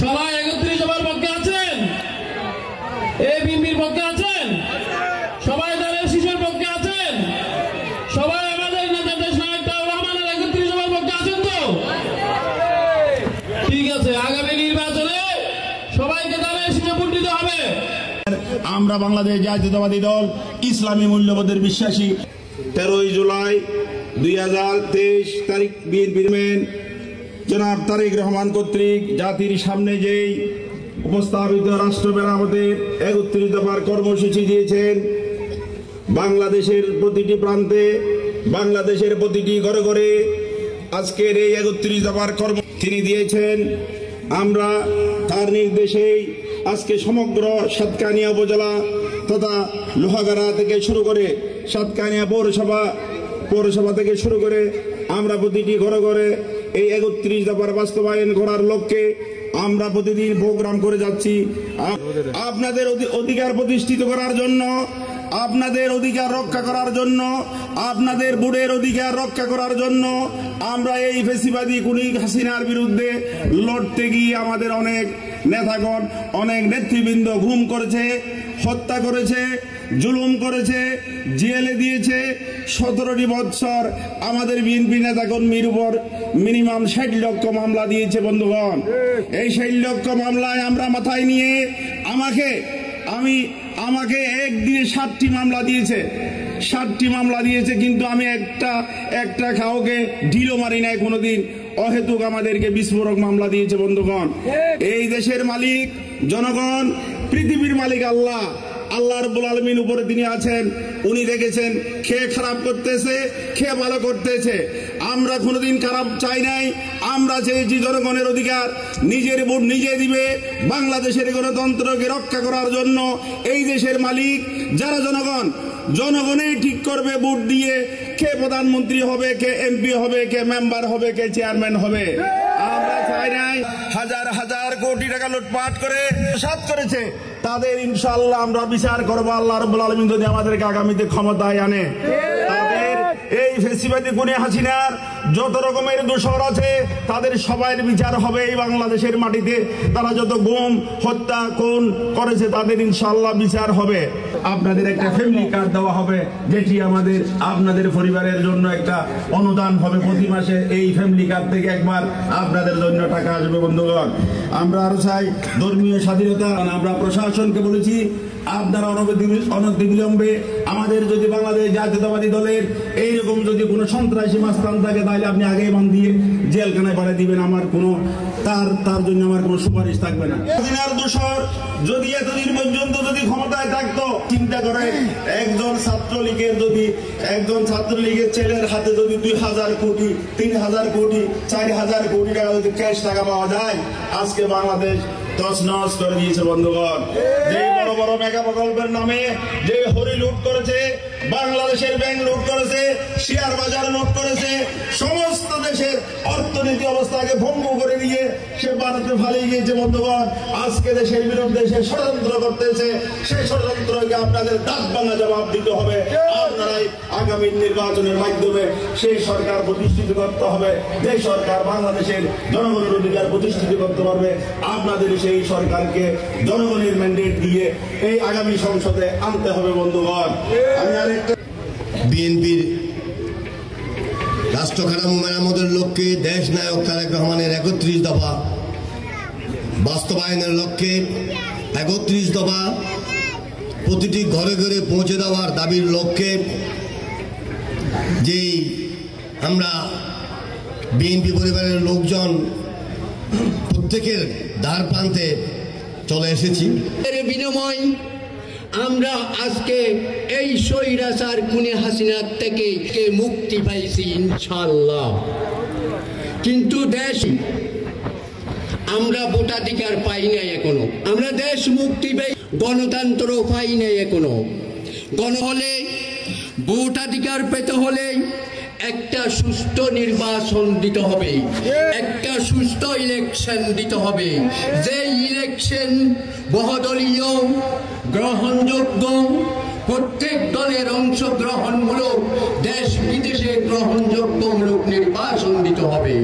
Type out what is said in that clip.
সবাই 31 দফার পক্ষে আছেন? এই বিএনপির পক্ষে আছেন? সবাই দলের শিশুর পক্ষে আছেন? সবাই আমাদের নেতা দেশ নায়ক তারেক রহমানের 31 দফার পক্ষে আছেন তো? ঠিক আছে, আগামী নির্বাচনে সবাইকে দলের শিশু ভোট দিতে হবে। আমরা বাংলাদেশ জাতীয়তাবাদী দল ইসলামী মূল্যবোধের বিশ্বাসী। 13 জুলাই 2023 তারিখ বিএনপির জনাব তারেক রহমান কর্তৃক জাতির সামনে যেই উপস্থাপিত রাষ্ট্র মেরামতের 31 দফার কর্মসূচি দিয়েছেন, বাংলাদেশের প্রতিটি প্রান্তে, বাংলাদেশের প্রতিটি ঘরে ঘরে আজকের এই 31 দফার কর্ম তিনি দিয়েছেন। আমরা তার নির্দেশেই আজকে সমগ্র সাতকানিয়া উপজেলা তথা লোহাগাড়া থেকে শুরু করে সাতকানিয়া পৌরসভা থেকে শুরু করে আমরা প্রতিটি ঘরে ঘরে এই 31 দফার বাস্তবায়ন করার লক্ষ্যে আমরা প্রতিদিন প্রোগ্রাম করে যাচ্ছি। আপনাদের অধিকার প্রতিষ্ঠিত করার জন্য, আপনাদের অধিকার রক্ষা করার জন্য, আপনাদের ভোটের অধিকার রক্ষা করার জন্য আমরা এই ফ্যাসিবাদী খুনি হাসিনার বিরুদ্ধে লড়তে গিয়ে আমাদের অনেক নেতাগণ, অনেক নেতৃবৃন্দ গুম করেছে, হত্যা করেছে, জুলুম করেছে, জেলে দিয়েছে। 17টি বৎসর আমাদের বিএনপি নেতাকর্মীর উপর মিনিমাম 60 লক্ষ মামলা দিয়েছে বন্ধুগণ। এই 60 লক্ষ মামলায় আমরা মাথায় নিয়ে আমাকে একদিনে 60টি মামলা দিয়েছে, 60টি মামলা দিয়েছে, কিন্তু আমি একটা কাউকে ঢিলও মারি নাই কোনোদিন। অহেতুক আমাদেরকে বিস্ফোরক মামলা দিয়েছে বন্ধুগণ। এই দেশের মালিক জনগণ, পৃথিবীর মালিক আল্লাহ রাব্বুল আলামিন উপরে তিনি আছেন। উনি দেখেছেন খেয়ে খারাপ করতেছে, খেয়ে ভালো করতেছে। আমরা কোনোদিন খারাপ চাই নাই। আমরা চেয়েছি জনগণের অধিকার, নিজের ভোট নিজে দিবে, বাংলাদেশের গণতন্ত্রকে রক্ষা করার জন্য। এই দেশের মালিক যারা জনগণই ঠিক করবে ভোট দিয়ে কে প্রধানমন্ত্রী হবে, কে এমপি হবে, কে মেম্বার হবে, কে চেয়ারম্যান হবে। আমরা চাই নাই হাজার হাজার কোটি টাকা লুটপাট করে সাত করেছে তাদের ইনশাআল্লাহ আমরা বিচার করবো। আল্লাহ রাব্বুল আলামিন যদি আমাদেরকে আগামীতে ক্ষমতায় আনে, তাদের এই ফ্যাসিবাদী খুনি হাসিনার যত রকমের দোষর আছে তাদের সবাই বিচার হবে এই বাংলাদেশের মাটিতে। তারা যত গুম, হত্যা, খুন করেছে তাদের ইনশাআল্লাহ বিচার হবে। আপনাদের একটা ফ্যামিলি কার্ড দেওয়া হবে, যেটি আপনাদের পরিবারের জন্য একটা অনুদান হবে প্রতি মাসে। এই ফ্যামিলি কার্ড থেকে একবার আপনাদের জন্য টাকা আসবে বন্ধুগণ। আমরা আরো চাই ধর্মীয় স্বাধীনতা। আমরা প্রশাসনকে বলেছি আপনারা অনতিবিলম্বে আমাদের যদি বাংলাদেশ জাতীয়তাবাদী দলের এইরকম যদি কোনো সন্ত্রাসী মাস্তান থাকে তাহলে আপনি আগেই বান দিয়ে জেলখানায় পাঠিয়ে দিবেন। আমার কোনো তার জন্য আমার কোনো সুপারিশ থাকবে না। হাসিনার দোষর যদি এতদিন পর্যন্ত যদি ক্ষমতায় থাকতো, চিন্তা করেন একজন ছাত্রলীগের ছেলের হাতে যদি 2000 কোটি, 3000 কোটি, 4000 কোটি টাকা যদি ক্যাশ টাকা পাওয়া যায়, আজকে বাংলাদেশ তছনছ করে দিয়েছে বন্ধুগণ। যে বড় বড় মেগা প্রকল্পের নামে যে হরি লুট করেছে, বাংলাদেশের ব্যাংক লুট করেছে, শেয়ার বাজার লুট করেছে, সমস্ত দেশের অর্থনীতি অবস্থাকে ভঙ্গ করে দিয়ে সে ভারতে পালিয়ে গিয়েছে বন্ধুগণ। আজকে দেশের বিরুদ্ধে সে ষড়যন্ত্র করতেছে। সেই ষড়যন্ত্রকে আপনাদের দাঁত ভাঙা জবাব দিতে হবে। আপনারাই আগামী নির্বাচনের মাধ্যমে সেই সরকার প্রতিষ্ঠিত করতে হবে, যে সরকার বাংলাদেশের জনগণের অধিকার প্রতিষ্ঠিত করতে পারবে। আপনাদের সেই সরকারকে জনগণের ম্যান্ডেট দিয়ে এই আগামী সংসদে আনতে হবে বন্ধুগণ। আমি আরেকটা বিএনপির রাষ্ট্র কাঠামো মেরামতের লক্ষ্যে দেশ নায়ক তারেক রহমানের 31 দফা বাস্তবায়নের লক্ষ্যে 31 দফা প্রতিটি ঘরে ঘরে পৌঁছে দেওয়ার দাবির লক্ষ্যে যেই আমরা বিএনপি পরিবারের লোকজন প্রত্যেকের দ্বার প্রান্তে চলে এসেছি। এর বিনিময় আমরা আজকে এই স্বৈরাচার খুনি হাসিনার থেকে মুক্তি পাইছি ইনশাআল্লাহ। কিন্তু দেশ আমরা ভোটাধিকার পাই নাই এখনো। আমরা দেশ মুক্তি পাই, গণতন্ত্র পাই নাই এখনো। হলে ভোটাধিকার পেতে হলে একটা সুস্থ নির্বাচন দিতে হবে, একটা সুস্থ ইলেকশন দিতে হবে। যে ইলেকশন বহুদলীয়, গ্রহণযোগ্য, প্রত্যেক দলের অংশগ্রহণমূলক, দেশ বিদেশে গ্রহণযোগ্যমূলক নির্বাচন দিতে হবে।